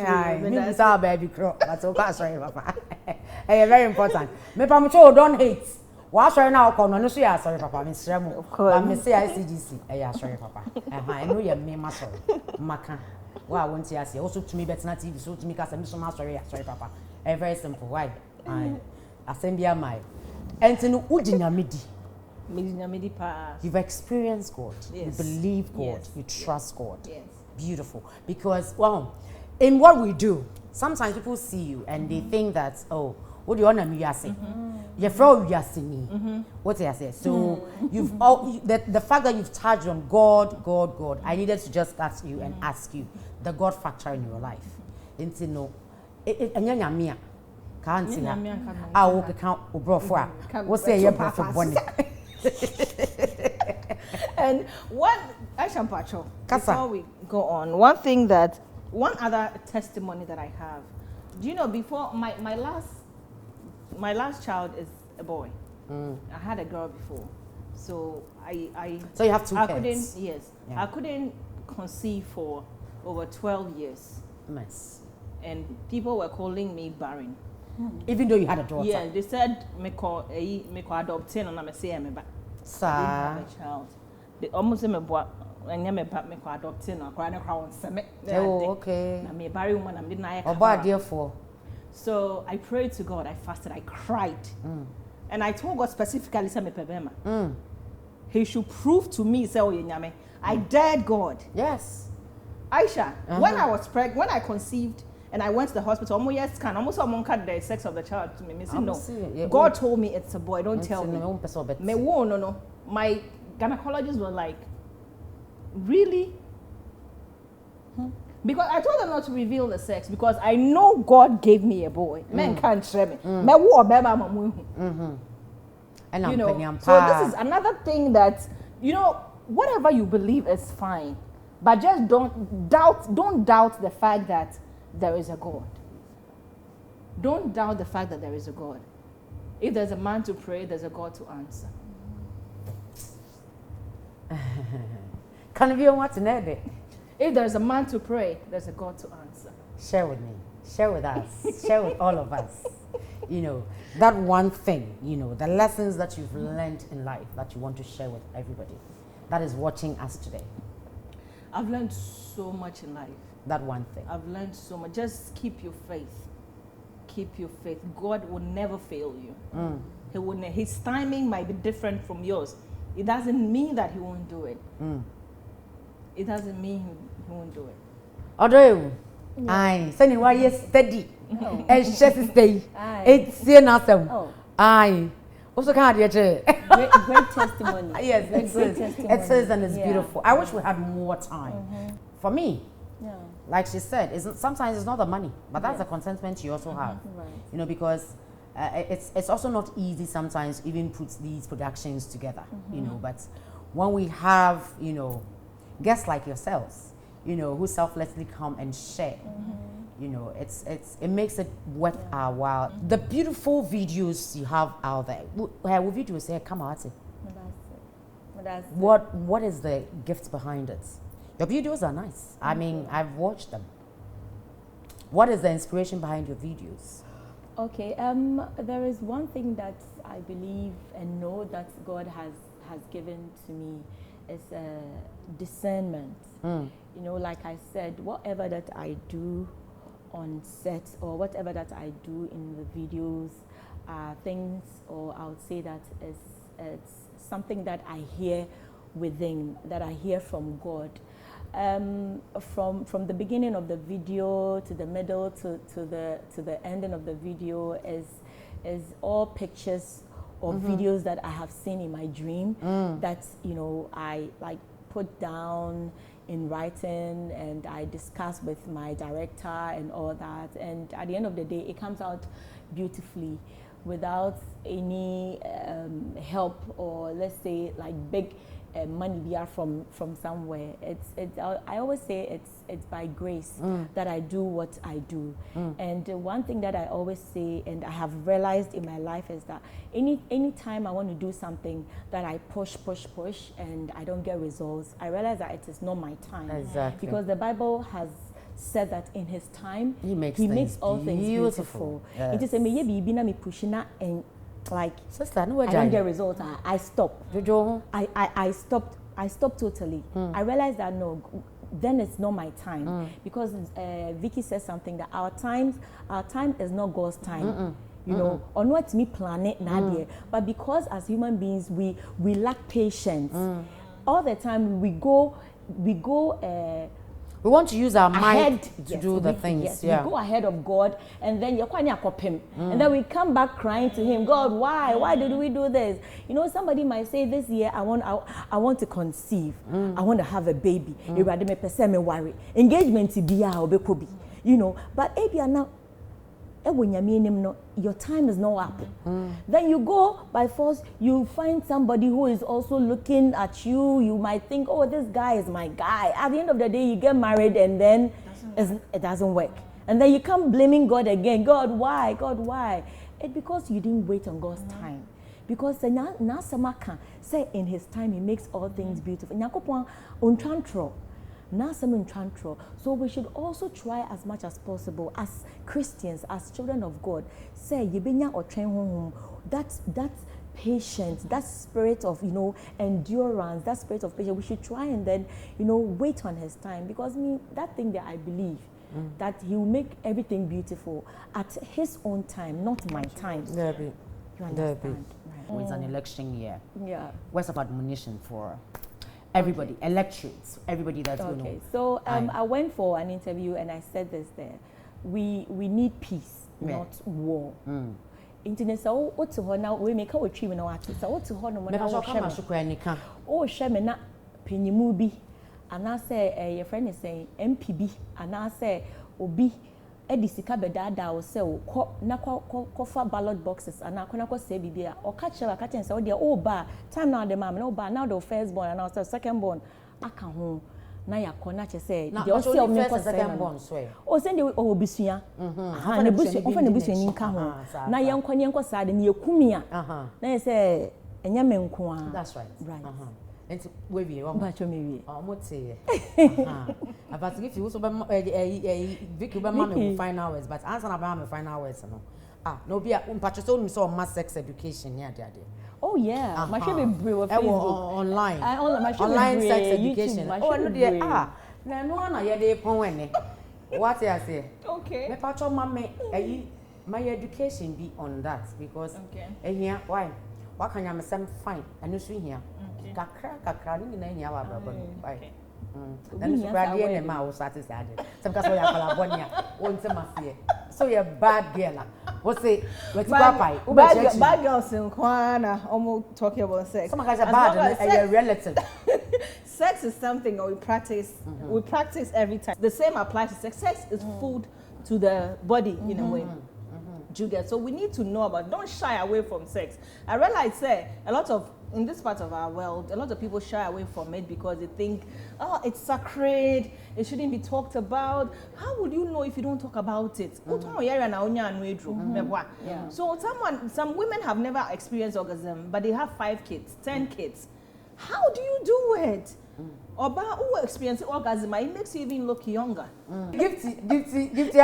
Ai, me say baby crow. But okwa sorry papa. Eh very important. Me pam cho don't hate. Wa sorry na okọ no no so ya sorry papa me srem. But me say ICGC eh ya sorry papa. I know you me ma sorry. Maka. Wa won't ya say. Also to me better na TV so to me ka say me so ma sorry papa. Very simple. Why? Assembly my. And to you've experienced God. Yes. You believe God. Yes. You trust God. Yes. Beautiful. Because in what we do, sometimes people see you and they think that what do you want me to say? You're from me. What do I say? So you've the fact that you've touched on God. I needed to just ask you and ask you the God factor in your life. And to know. Enya can't see I will count obrofo what say your brofo bonny. And what Ayesha Pacho, before we go on, one other testimony that I have. Do you know before my last child is a boy. I had a girl before. So So you have two kids. I couldn't conceive for over 12 years. Nice. And people were calling me barren. Even though you had a daughter? Yeah, they said me call adopting and I'm say me back. Sir. Have a child. They almost say me boy and me back me call adopting or cry crown seme. Oh, okay. Na me barren woman I'm didn't I. Oba therefore. So I prayed to God, I fasted, I cried. And I told God specifically say me pebema. He should prove to me say nyame. I dared God. Yes. Ayesha, when I was pregnant, when I conceived and I went to the hospital, almost cut the sex of the child to me. No. God told me it's a boy, don't tell me. No. My gynecologists were like, really? Because I told them not to reveal the sex because I know God gave me a boy. Men can't share me. You know, so this is another thing that, you know, whatever you believe is fine. But just don't doubt the fact that there is a God. Don't doubt the fact that there is a God. If there's a man to pray, there's a God to answer. Can you want to know that? If there's a man to pray, there's a God to answer. Share with me. Share with us. Share with all of us. You know, that one thing, you know, the lessons that you've learned in life that you want to share with everybody that is watching us today. I've learned so much in life. That one thing. I've learned so much. Just keep your faith. Keep your faith. God will never fail you. He will his timing might be different from yours. It doesn't mean that he won't do it. It doesn't mean he won't do it. Although, aye, send you why you steady. And she stay. It's awesome. Aye. Also can't great testimony. Yes, great testimony. It is and it's beautiful. I wish we had more time. For me, like she said, sometimes it's not the money, but that's the contentment you also have. Right. You know, because it's also not easy sometimes even put these productions together. You know, but when we have, you know, guests like yourselves, you know, who selflessly come and share. You know, it makes it worth our while. The beautiful videos you have out there. What videos say come out? What is the gift behind it? Your videos are nice. I mean, I've watched them. What is the inspiration behind your videos? Okay, there is one thing that I believe and know that God has given to me is discernment. You know, like I said, whatever that I do on set or whatever that I do in the videos are things, or I would say that it's something that I hear within, that I hear from God. From the beginning of the video to the middle to the ending of the video is all pictures or videos that I have seen in my dream that, you know, I like put down in writing and I discuss with my director and all that, and at the end of the day it comes out beautifully without any help, or let's say like big money we are from somewhere. I always say it's by grace that I do what I do. And one thing that I always say, and I have realized in my life, is that any time I want to do something that I push and I don't get results, I realize that it is not my time. Exactly. Because the Bible has said that in His time He makes all things beautiful. Yes. It is a me pushing and like Sister, no, I don't get results. I stop. Jojo. I stopped totally. I realized that no, then it's not my time, because Vicky says something that our time is not God's time. You know, or not me planet Nadia, but because as human beings we lack patience. All the time we go. We want to use our mind to yes, do the things. Yes, yeah. we go ahead of God, and then and then we come back crying to Him. God, why? Why did we do this? You know, somebody might say, this year I want to conceive. I want to have a baby. Engagement to be you know, but now. Your time is not up. Then you go by force, you find somebody who is also looking at you. You might think, oh, this guy is my guy. At the end of the day, you get married and then it doesn't work. And then you come blaming God again. God, why? God, why? It's because you didn't wait on God's time. Because say in His time, He makes all things beautiful. So we should also try as much as possible as Christians, as children of God, say that patience, that spirit of, you know, endurance, that spirit of patience, we should try and then, you know, wait on His time, because that thing that I believe that He will make everything beautiful at His own time, not my time. You understand? Right. It's an election year. Yeah. What's of admonition for everybody, electorates, everybody that's going to. Okay, so I went for an interview and I said this there. We need peace, not war. Internet so what to now we make our tree no ati so what to no mo na o hwe me na penyimu bi ana say your friend is saying MPB ana say obi edisika bedada o say o na fa ballot boxes ana ko na ko say bibia o ka chen say o de o ba time now the mama no ba now the first born and also second born aka ho na yakona che say the o say o me ko second born so o say de o bisua aha na busu o fa na busu nka ho na yenko sa de na yekumia na say enya menko a. That's right. And we be Mote. About if you also Vicky be final words, but answer about my final words no. No be so mass sex education yeah there. Oh yeah, my should be brave with Facebook. Online sex education. Oh no dear na no na ye dey pon wene. What you say? Okay. Me patcho mama my education be on that because here why can you say fine and you see here kakra ni na nya wa baba why then so brad here na ma satisfied some case we are bonia won say masie so you bad girl what say bad girls in kwana almost talking about sex. Some guys are bad and a relative. Sex is something we practice every time. The same applies to sex. Sex is food to the body in a way. Do you get? So we need to know about, don't shy away from sex. I realize in this part of our world, a lot of people shy away from it because they think, oh, it's sacred, it shouldn't be talked about. How would you know if you don't talk about it? So some women have never experienced orgasm, but they have 5 kids, 10 kids. How do you do it? Oba who experience orgasm, it makes you even look younger. Gifty,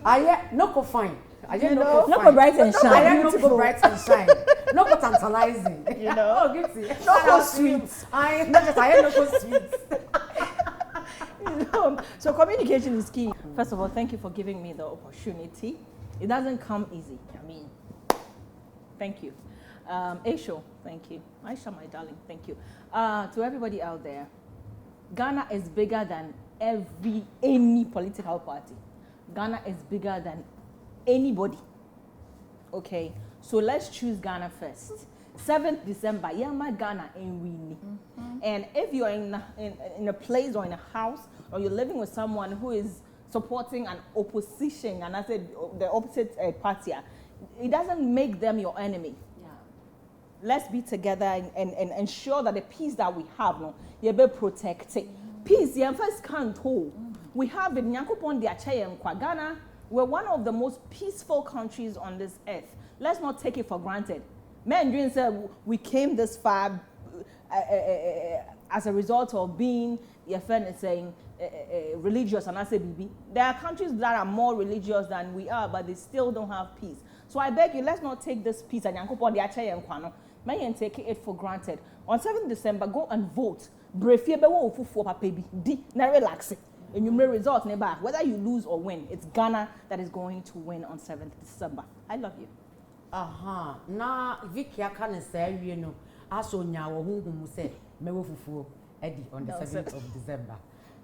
I no go fine. I No go bright and shine. I no go bright and shine. No go tantalizing. Oh, Gifty. No go sweet. I not just I no go sweet. So communication is key. First of all, thank you for giving me the opportunity. It doesn't come easy. I mean, thank you. Ayesha, thank you. Ayesha, my darling, thank you. To everybody out there, Ghana is bigger than any political party. Ghana is bigger than anybody. Okay, so let's choose Ghana first. 7th December, Yama Ghana in Winnie. And if you're in a place or in a house, or you're living with someone who is supporting an opposition, and I said the opposite party, it doesn't make them your enemy. Let's be together and ensure that the peace that we have, no, you be protected. Peace, you first can't hold. We have in Nyankopon di Achaye Nkwa. Ghana, we're one of the most peaceful countries on this earth. Let's not take it for granted. Men dream said we came this far as a result of being, your friend is saying, religious, and I say, BB. There are countries that are more religious than we are, but they still don't have peace. So I beg you, let's not take this peace and Nyankopon di Achaye Nkwa. May and take it for granted. On 7th December, go and vote. Brave be wo for baby. Na relax it. And you may result never. Whether you lose or win, it's Ghana that is going to win on 7th December. I love you. Na Vicky can say you know. Aso nyawo hu say me wo fufuo edi on the 7th of December.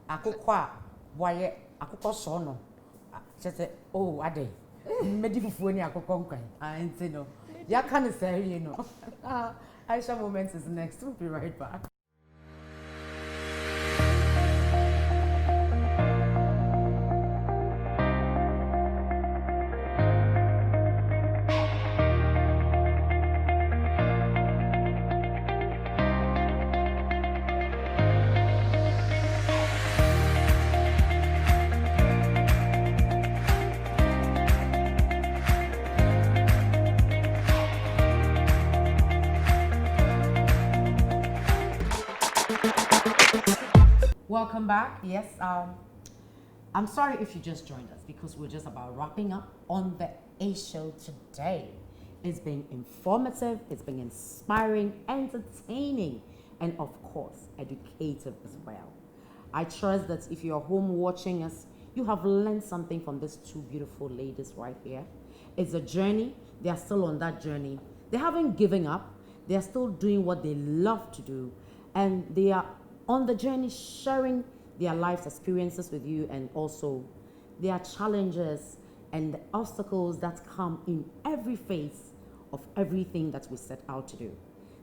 Akokwa boye akokọ so no. Say oh ade. Me di fufuo ni akokọ nkwan. Anti no. Ya can say you know. Ayesha Moments is next. We'll be right back. Welcome back. Yes, I'm sorry if you just joined us because we're just about wrapping up on the A show today. It's been informative, it's been inspiring, entertaining, and of course, educative as well. I trust that if you're home watching us, you have learned something from these two beautiful ladies right here. It's a journey. They are still on that journey. They haven't given up. They are still doing what they love to do, and they are on the journey sharing their life's experiences with you, and also their challenges and the obstacles that come in every phase of everything that we set out to do.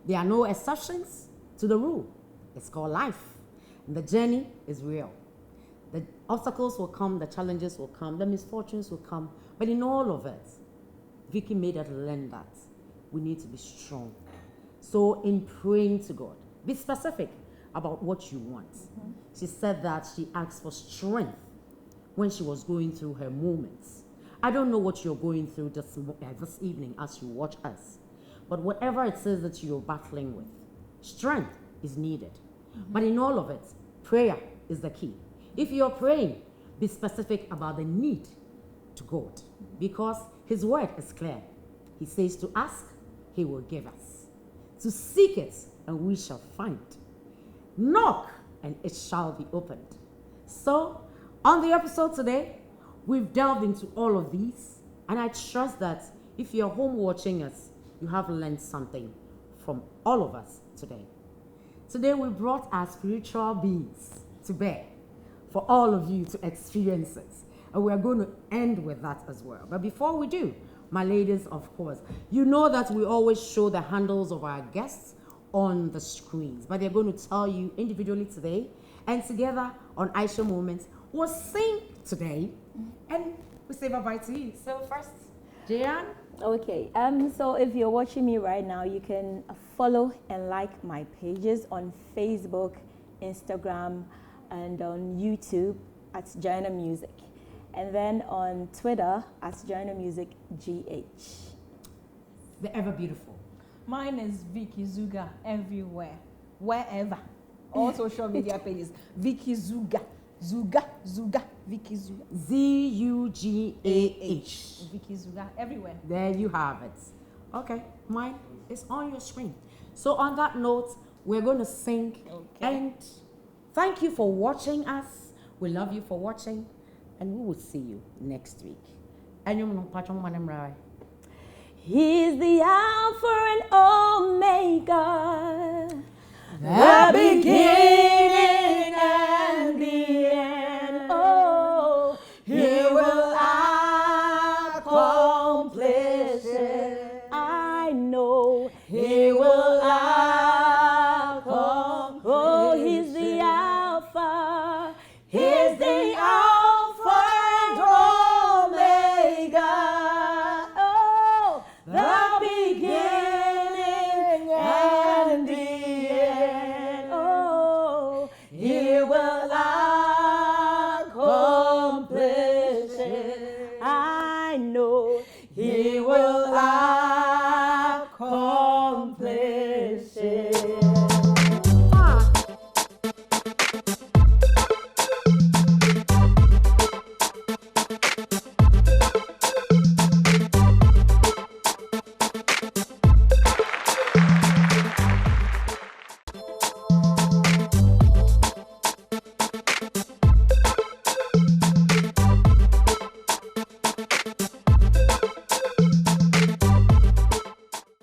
There are no exceptions to the rule. It's called life. And the journey is real. The obstacles will come, the challenges will come, the misfortunes will come, but in all of it, Vicky made us learn that we need to be strong. So in praying to God, be specific about what you want. She said that she asked for strength when she was going through her moments. I don't know what you're going through this evening as you watch us, but whatever it is that you're battling with, strength is needed. But in all of it, prayer is the key. If you're praying, be specific about the need to God, because His word is clear. He says to ask, He will give us. To seek it, and we shall find. Knock, and it shall be opened. So, on the episode today, we've delved into all of these, and I trust that if you're home watching us, you have learned something from all of us today. Today, we brought our spiritual beings to bear for all of you to experience it, and we're going to end with that as well. But before we do, my ladies, of course, you know that we always show the handles of our guests on the screens, but they're going to tell you individually today, and together on Ayesha Moments, we'll sing today, and we say bye-bye to you. So first, Jayana. Okay, so if you're watching me right now, you can follow and like my pages on Facebook, Instagram, and on YouTube at Jayana Music, and then on Twitter at Jayana Music GH. The ever beautiful. Mine is Vicky Zugah everywhere, wherever. all social media pages. Vicky Zugah. Zugah. Vicky Zugah. Zugah. Vicky Zugah. Everywhere. There you have it. Okay, mine is on your screen. So on that note, we're going to sing. Okay. And thank you for watching us. We love you for watching. And we will see you next week. He's the Alpha and Omega, the beginning